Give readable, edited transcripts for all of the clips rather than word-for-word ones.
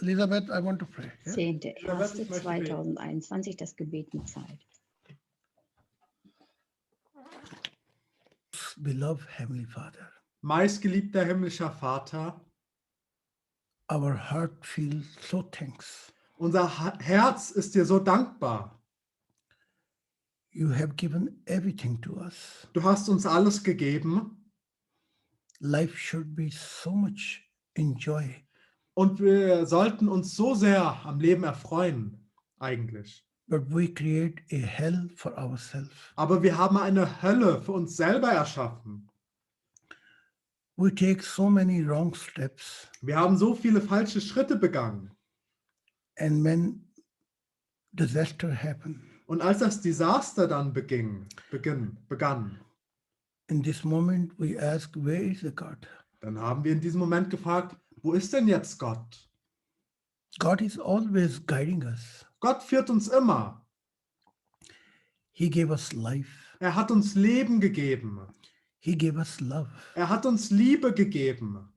Elizabeth, I want to pray. Yeah? 10.01.2021, das Gebet mit Zeit. Beloved Heavenly Father, Meistgeliebter himmlischer Vater, our heart feels so thanks. unser Herz ist dir so dankbar. You have given everything to us. Du hast uns alles gegeben Life should be so much enjoy. und wir sollten uns so sehr am Leben erfreuen, eigentlich. But we create a hell for ourselves. Aber wir haben eine Hölle für uns selber erschaffen. We take so many wrong steps, Wir haben so viele falsche Schritte begangen. and when disaster happen, Und als das Desaster dann begann, in this moment we ask, where is the God? dann haben wir in diesem Moment gefragt, wo ist denn jetzt Gott? God is always guiding us. Gott führt uns immer. He gave us life. Er hat uns Leben gegeben. He gave us love. Er hat uns Liebe gegeben.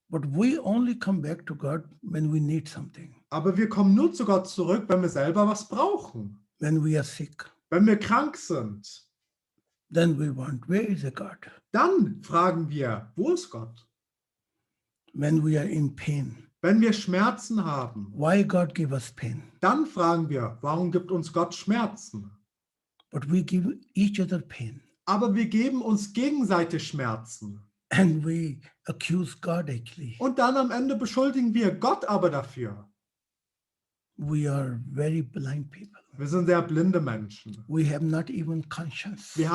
But we only come back to God when we need something, Aber wir kommen nur zu Gott zurück, wenn wir selber was brauchen. when we are sick. Wenn wir krank sind, Then we want, where is the God? dann fragen wir, wo ist Gott? When we are in pain, Wenn wir Schmerzen haben, why God give us pain? dann fragen wir, warum gibt uns Gott Schmerzen? But we give each other pain, Aber wir geben uns gegenseitig Schmerzen. and we accuse God actually. Und dann am Ende beschuldigen wir Gott aber dafür. We are very blind people. Wir sind sehr blinde Menschen. We have not even conscience. Wir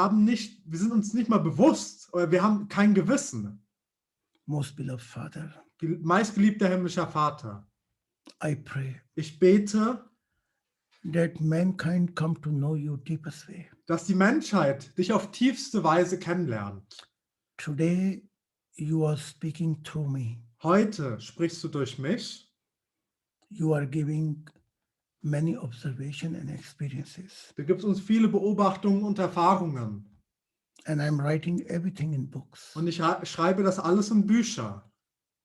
sind uns nicht mal bewusst, oder wir haben kein Gewissen. Most beloved Father, Meistgeliebter himmlischer Vater, I pray ich bete, that mankind come to know you deepest way. dass die Menschheit dich auf tiefste Weise kennenlernt. Today you are speaking through me. Heute sprichst du durch mich. You are giving many observation and experiences. Du gibst uns viele Beobachtungen und Erfahrungen. And I'm writing everything in books. Und ich schreibe das alles in Bücher.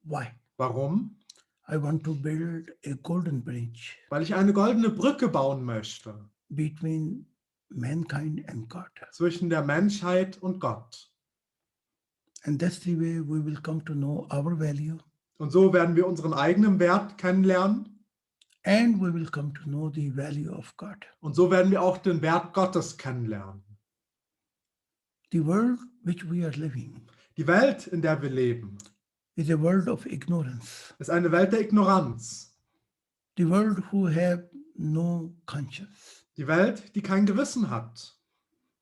Why? Warum? I want to build a golden bridge Weil ich eine goldene Brücke bauen möchte between mankind and God. zwischen der Menschheit und Gott. And that's the way we will come to know our value, Und so werden wir unseren eigenen Wert kennenlernen. and we will come to know the value of God. Und so werden wir auch den Wert Gottes kennenlernen. The world which we are living Die Welt, in der wir leben, is a world of ignorance. ist eine Welt der Ignoranz. The world who have no conscience. Die Welt, die kein Gewissen hat.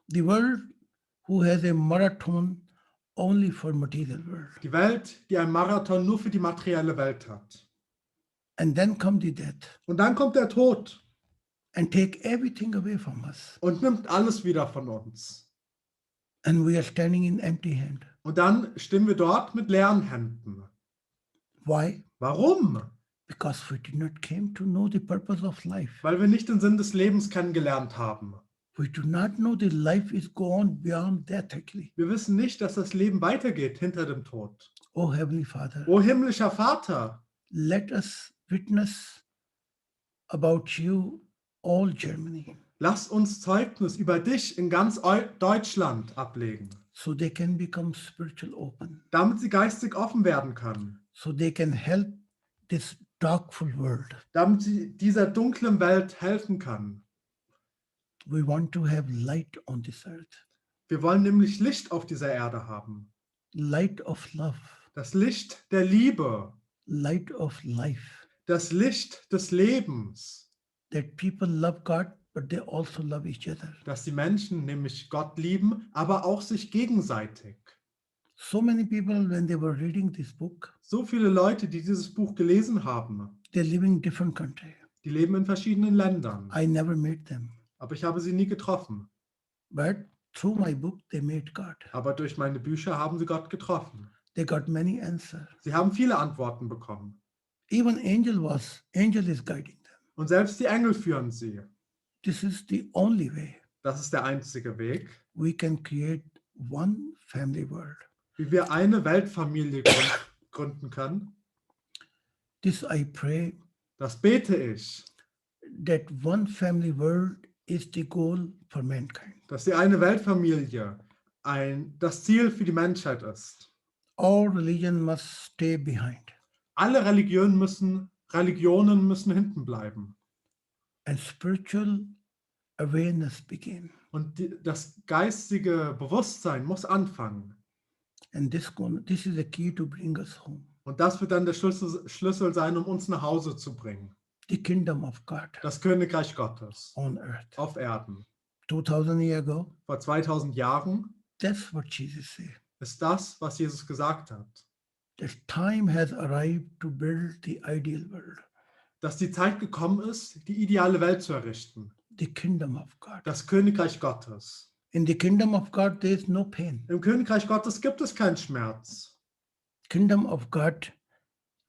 The world who has a marathon only for material world. Die Welt, die einen Marathon nur für die materielle Welt hat. And then come the death Und dann kommt der Tod and take everything away from us. und nimmt alles wieder von uns. And we are standing in empty hand. Und dann stehen wir dort mit leeren Händen. Why? Warum? Because we did not came to know the purpose of life. Weil wir nicht den Sinn des Lebens kennengelernt haben. We do not know the life is go on beyond death actually. Wir wissen nicht, dass das Leben weitergeht hinter dem Tod. Oh Heavenly Father, O himmlischer Vater, let us witness about you all Germany, lass uns Zeugnis über dich in ganz Deutschland ablegen, so they can become spiritual open, damit sie geistig offen werden können, so they can help this darkful world. damit sie dieser dunklen Welt helfen kann. We want to have light on this earth, Wir wollen nämlich Licht auf dieser Erde haben. light of love, Das Licht der Liebe, light of life, das Licht des Lebens, that people love God, but they also love each other. dass die Menschen nämlich Gott lieben, aber auch sich gegenseitig. So many people, when they were reading this book, So viele Leute, die dieses Buch gelesen haben, they live in different country. die leben in verschiedenen Ländern. I never met them, Aber ich habe sie nie getroffen. but through my book, they met God. Aber durch meine Bücher haben sie Gott getroffen. They got many answers. Sie haben viele Antworten bekommen. Even angel is guiding them. Und selbst die Engel führen sie. This is the only way Das ist der einzige Weg, we can create one family world. wie wir eine Weltfamilie gründen können. This I pray Das bete ich, that one family world is the goal for mankind. dass die eine Weltfamilie das Ziel für die Menschheit ist. All religion must stay behind, Alle Religionen müssen hinten bleiben. and spiritual awareness begin. Und das geistige Bewusstsein muss anfangen. And this is the key to bring us home. Und das wird dann der Schlüssel sein, um uns nach Hause zu bringen. The kingdom of God Das Königreich Gottes on earth. auf Erden. 2000 years ago, Vor 2000 Jahren that's what Jesus said. ist das, was Jesus gesagt hat. The time has arrived to build the ideal world, Dass die Zeit gekommen ist, die ideale Welt zu errichten. the kingdom of God. Das Königreich Gottes. In the kingdom of God, there is no pain. Im Königreich Gottes gibt es keinen Schmerz. Kingdom of God,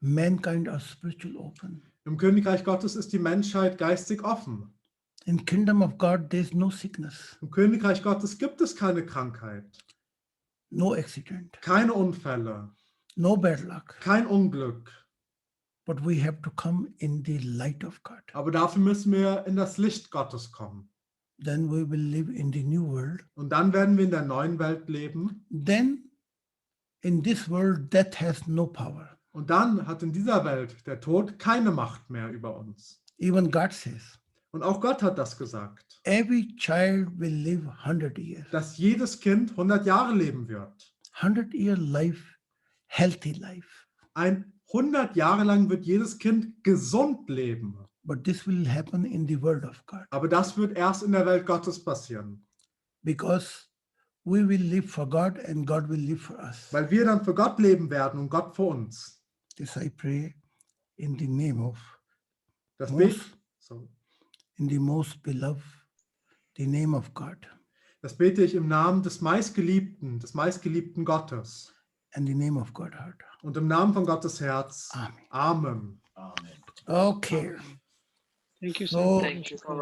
mankind are spiritual open. Im Königreich Gottes ist die Menschheit geistig offen. In kingdom of God, there is no sickness, Im Königreich Gottes gibt es keine Krankheit, no accident, keine Unfälle, no bad luck. kein Unglück. But we have to come in the light of God. Aber dafür müssen wir in das Licht Gottes kommen. Then we will live in the new world. Und dann werden wir in der neuen Welt leben. Then in this world, death has no power. Und dann hat in dieser Welt der Tod keine Macht mehr über uns. Even God says, Und auch Gott hat das gesagt, every child will live 100 years. dass jedes Kind 100 Jahre leben wird. 100-year life, healthy life. 100 Jahre lang wird jedes Kind gesund leben. But this will happen in the world of God Aber das wird erst in der Welt Gottes passieren. because we will live for God and God will live for us. Weil wir dann für Gott leben werden und Gott für uns. This I pray in the name of Das most, so. in the most beloved, the name of God Das bete ich im Namen des meistgeliebten Gottes and the name of God heart. und im Namen von Gottes Herz. Amen. Amen. Okay. Thank you So- so Thank you so much.